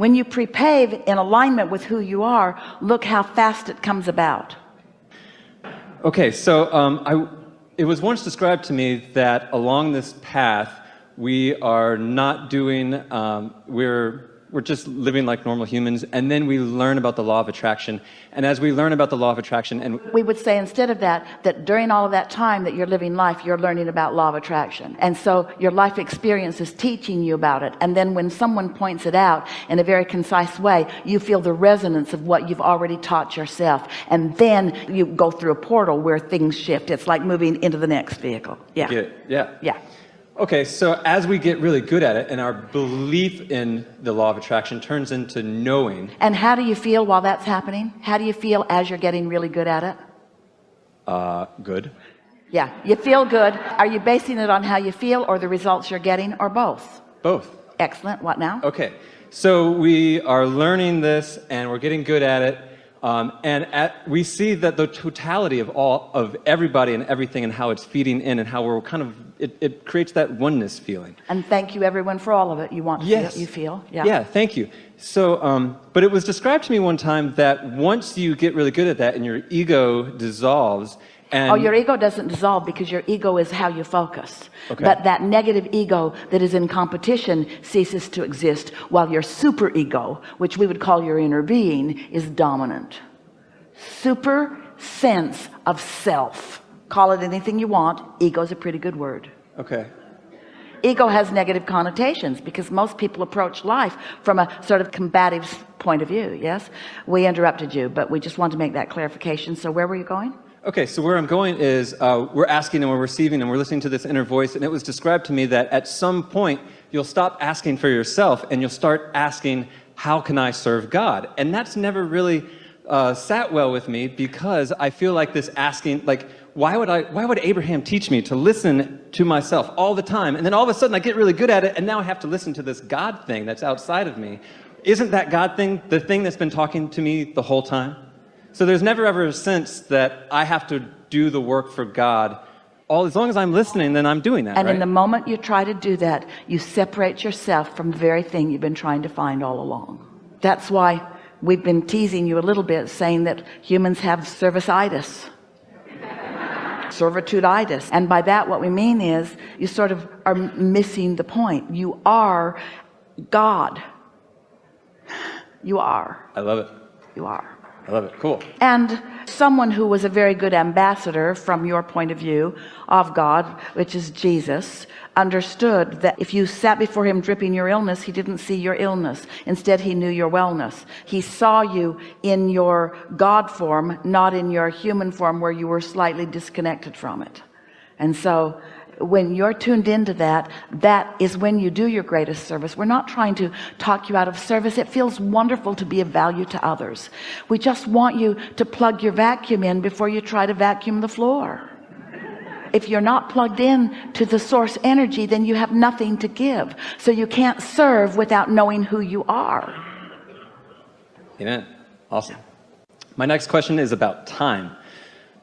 When you prepave in alignment with who you are, look how fast it comes about. Okay, so it was once described to me that along this path, we are not doing, we're just living like normal humans, and then we learn about the law of attraction. And as we learn about the law of attraction, and we would say instead of that during all of that time that you're living life, you're learning about law of attraction. And so your life experience is teaching you about it. And then when someone points it out in a very concise way, you feel the resonance of what you've already taught yourself. And then you go through a portal where things shift. It's like moving into the next vehicle. Yeah. Yeah. Okay, so as we get really good at it and our belief in the law of attraction turns into knowing. And how do you feel while that's happening? How do you feel as you're getting really good at it? Good. Yeah, you feel good. Are you basing it on how you feel or the results you're getting, or both? Both. Excellent. What now? Okay, so we are learning this and we're getting good at it. We see that the totality of everybody and everything and how it's feeding in and how we're kind of, it creates that oneness feeling. And thank you everyone for all of it. You want to yes. feel, you feel. Yeah. Yeah, thank you. So, but it was described to me one time that once you get really good at that and your ego dissolves, and your ego doesn't dissolve because your ego is how you focus. Okay. But that negative ego that is in competition ceases to exist, while your super ego, which we would call your inner being, is dominant. Super sense of self. Call it anything you want. Ego is a pretty good word. Okay. Ego has negative connotations because most people approach life from a sort of combative point of view. Yes, we interrupted you, but we just wanted to make that clarification. So where were you going? Okay, so where I'm going is we're asking and we're receiving and we're listening to this inner voice, and it was described to me that at some point you'll stop asking for yourself and you'll start asking, how can I serve God? And that's never really sat well with me, because I feel like this asking, like, why would Abraham teach me to listen to myself all the time? And then all of a sudden I get really good at it, and now I have to listen to this God thing that's outside of me. Isn't that God thing the thing that's been talking to me the whole time? So there's never ever a sense that I have to do the work for God. As long as I'm listening, then I'm doing that, and right? in the moment you try to do that, you separate yourself from the very thing you've been trying to find all along. That's why we've been teasing you a little bit, saying that humans have service-itis, servitude-itis. And by that what we mean is you sort of are missing the point. You are God. You are. I love it. You are. I love it. Cool. And someone who was a very good ambassador from your point of view of God, which is Jesus, understood that if you sat before him dripping your illness, he didn't see your illness. Instead, he knew your wellness. He saw you in your God form, not in your human form where you were slightly disconnected from it. And so when you're tuned into that, that is when you do your greatest service. We're not trying to talk you out of service. It feels wonderful to be of value to others. We just want you to plug your vacuum in before you try to vacuum the floor. If you're not plugged in to the source energy, then you have nothing to give. So you can't serve without knowing who you are. Amen. Awesome. My next question is about time.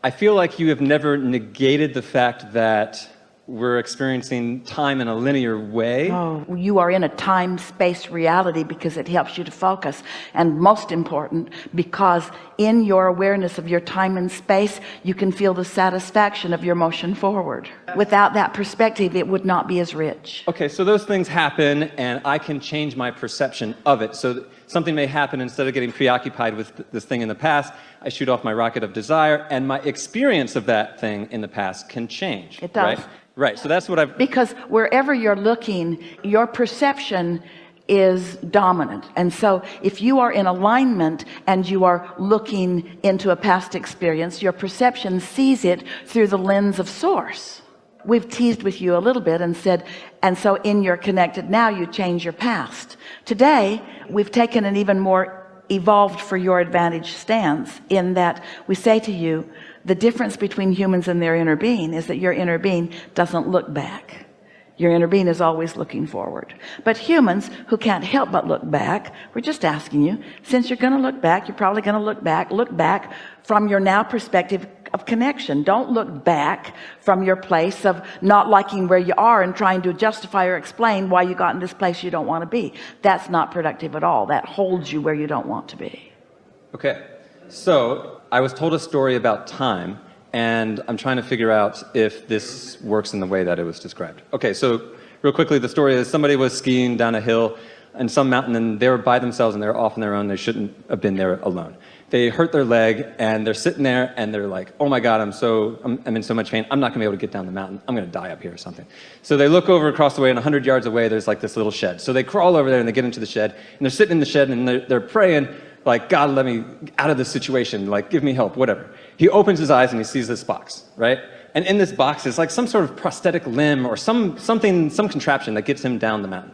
I feel like you have never negated the fact that we're experiencing time in a linear way. Oh, you are in a time-space reality because it helps you to focus. And most important, because in your awareness of your time and space, you can feel the satisfaction of your motion forward. Without that perspective, it would not be as rich. Okay, so those things happen and I can change my perception of it. So something may happen, instead of getting preoccupied with this thing in the past, I shoot off my rocket of desire, and my experience of that thing in the past can change. It does. Right, so that's what I've... Because wherever you're looking, your perception is dominant. And so if you are in alignment and you are looking into a past experience, your perception sees it through the lens of source. We've teased with you a little bit and said, and so in your connected now, you change your past. Today, we've taken an even more evolved for your advantage stance, in that we say to you, the difference between humans and their inner being is that your inner being doesn't look back. Your inner being is always looking forward. But humans who can't help but look back, we're just asking you, since you're going to look back, you're probably going to look back from your now perspective of connection. Don't look back from your place of not liking where you are and trying to justify or explain why you got in this place you don't want to be. That's not productive at all. That holds you where you don't want to be. Okay, so I was told a story about time, and I'm trying to figure out if this works in the way that it was described. Okay, so real quickly, the story is somebody was skiing down a hill in some mountain, and they were by themselves and they were off on their own. They shouldn't have been there alone. They hurt their leg, and they're sitting there and they're like, oh my God, I'm in so much pain. I'm not gonna be able to get down the mountain. I'm gonna die up here or something. So they look over across the way, and 100 yards away, there's like this little shed. So they crawl over there and they get into the shed, and they're sitting in the shed and they're praying, like, God, let me out of this situation, like, give me help, whatever. He opens his eyes and he sees this box, right? And in this box is like some sort of prosthetic limb or some contraption that gets him down the mountain.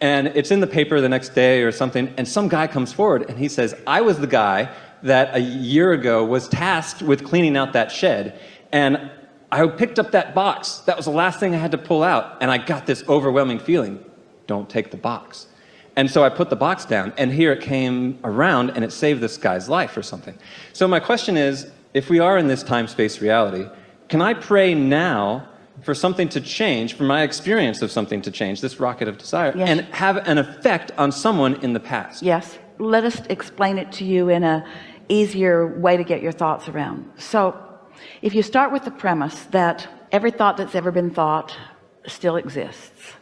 And it's in the paper the next day or something, and some guy comes forward and he says, I was the guy that a year ago was tasked with cleaning out that shed, and I picked up that box. That was the last thing I had to pull out, and I got this overwhelming feeling, don't take the box. And so I put the box down, and here it came around, and it saved this guy's life or something. So my question is, if we are in this time-space reality, can I pray now for something to change, for my experience of something to change, this rocket of desire, yes, and have an effect on someone in the past? Yes. Let us explain it to you in a easier way to get your thoughts around. So if you start with the premise that every thought that's ever been thought still exists,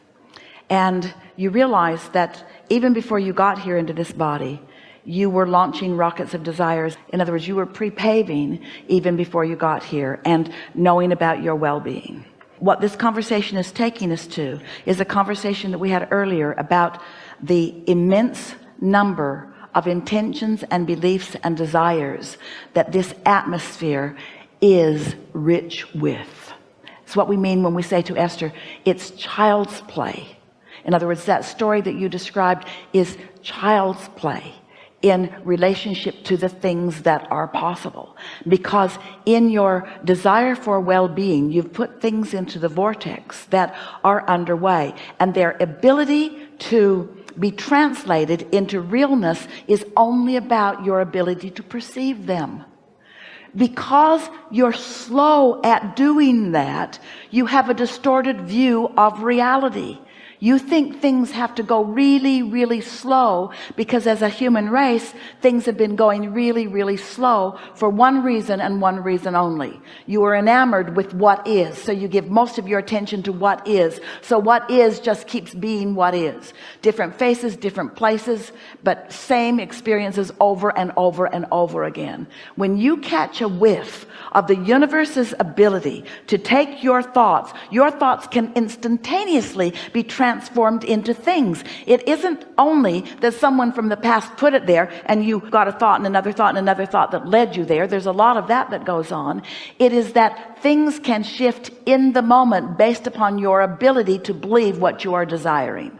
and you realize that even before you got here into this body, you were launching rockets of desires. In other words, you were pre-paving even before you got here and knowing about your well-being. What this conversation is taking us to is a conversation that we had earlier about the immense number of intentions and beliefs and desires that this atmosphere is rich with. It's what we mean when we say to Esther, it's child's play. In other words, that story that you described is child's play in relationship to the things that are possible, because in your desire for well-being, you've put things into the vortex that are underway, and their ability to be translated into realness is only about your ability to perceive them. Because you're slow at doing that, you have a distorted view of reality. You think things have to go really, really slow because as a human race, things have been going really, really slow for one reason and one reason only. You are enamored with what is, so you give most of your attention to what is. So what is just keeps being what is. Different faces, different places, but same experiences over and over and over again. When you catch a whiff of the universe's ability to take your thoughts can instantaneously be transformed into things. It isn't only that someone from the past put it there and you got a thought and another thought and another thought that led you there. There's a lot of that goes on. It is that things can shift in the moment based upon your ability to believe what you are desiring.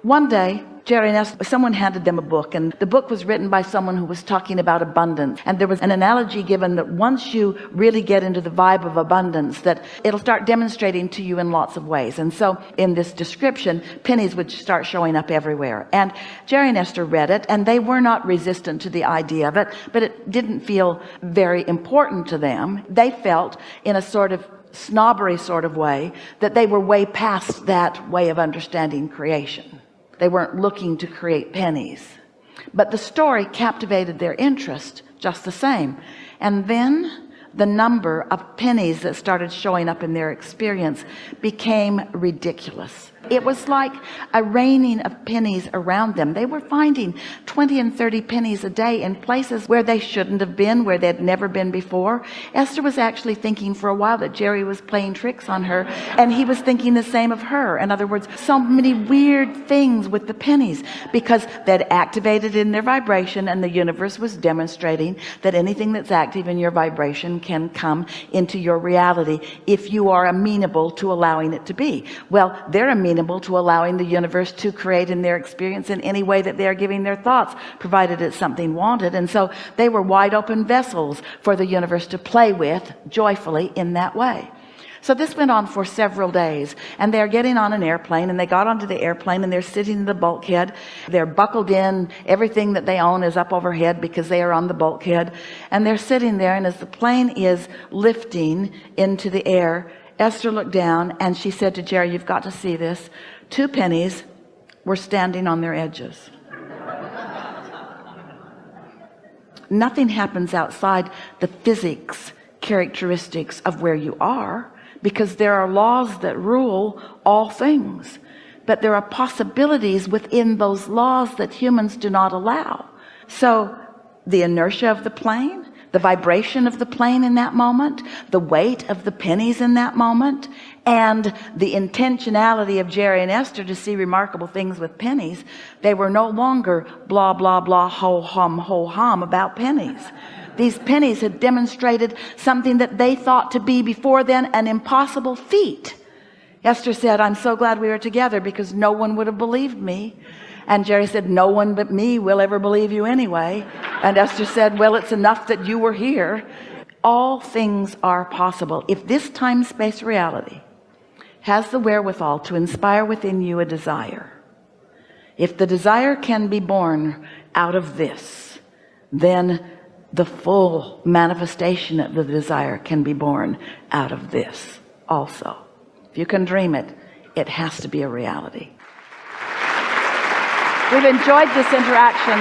One day, Jerry and Esther, someone handed them a book, and the book was written by someone who was talking about abundance. And there was an analogy given that once you really get into the vibe of abundance, that it'll start demonstrating to you in lots of ways. And so in this description, pennies would start showing up everywhere. And Jerry and Esther read it, and they were not resistant to the idea of it, but it didn't feel very important to them. They felt in a sort of snobbery sort of way that they were way past that way of understanding creation. They weren't looking to create pennies, but the story captivated their interest just the same. And then the number of pennies that started showing up in their experience became ridiculous. It was like a raining of pennies around them. They were finding 20 and 30 pennies a day in places where they shouldn't have been, where they'd never been before. Esther was actually thinking for a while that Jerry was playing tricks on her, and he was thinking the same of her. In other words, so many weird things with the pennies, because they'd activated in their vibration, and the universe was demonstrating that anything that's active in your vibration can come into your reality if you are amenable to allowing it to be. Well, they're amenable to allowing the universe to create in their experience in any way that they're giving their thoughts, provided it's something wanted. And so they were wide open vessels for the universe to play with joyfully in that way. So this went on for several days, and they're getting on an airplane, and they got onto the airplane, and they're sitting in the bulkhead. They're buckled in. Everything that they own is up overhead because they are on the bulkhead, and they're sitting there. And as the plane is lifting into the air, Esther looked down and she said to Jerry, "You've got to see this. 2 pennies were standing on their edges." Nothing happens outside the physics characteristics of where you are, because there are laws that rule all things, but there are possibilities within those laws that humans do not allow. So the inertia of the plane, the vibration of the plane in that moment, the weight of the pennies in that moment, and the intentionality of Jerry and Esther to see remarkable things with pennies. They were no longer blah blah blah ho hum about pennies. These pennies had demonstrated something that they thought to be before then an impossible feat. Esther said, "I'm so glad we were together, because no one would have believed me." And Jerry said, "No one but me will ever believe you anyway." And Esther said, "Well, it's enough that you were here." All things are possible. If this time-space reality has the wherewithal to inspire within you a desire, if the desire can be born out of this, then the full manifestation of the desire can be born out of this also. If you can dream it, it has to be a reality. We've enjoyed this interaction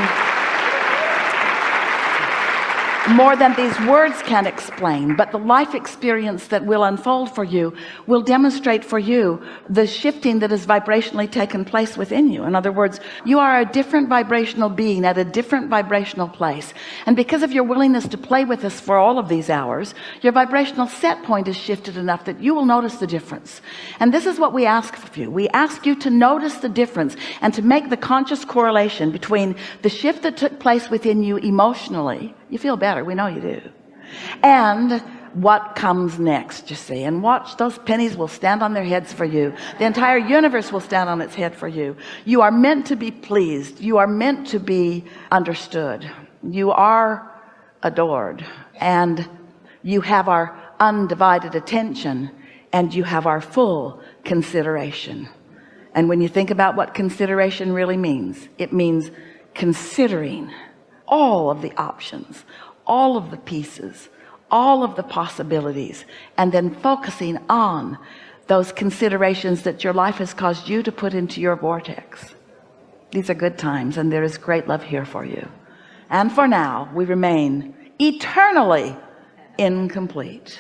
more than these words can explain, but the life experience that will unfold for you will demonstrate for you the shifting that has vibrationally taken place within you. In other words, you are a different vibrational being at a different vibrational place, and because of your willingness to play with us for all of these hours, your vibrational set point is shifted enough that you will notice the difference. And this is what we ask of you. We ask you to notice the difference and to make the conscious correlation between the shift that took place within you emotionally. You feel better, we know you do, and what comes next, you see. And watch, those pennies will stand on their heads for you. The entire universe will stand on its head for you. You are meant to be pleased. You are meant to be understood. You are adored, and you have our undivided attention, and you have our full consideration. And when you think about what consideration really means, it means considering all of the options, all of the pieces, all of the possibilities, and then focusing on those considerations that your life has caused you to put into your vortex. These are good times, and there is great love here for you. And for now, we remain eternally incomplete.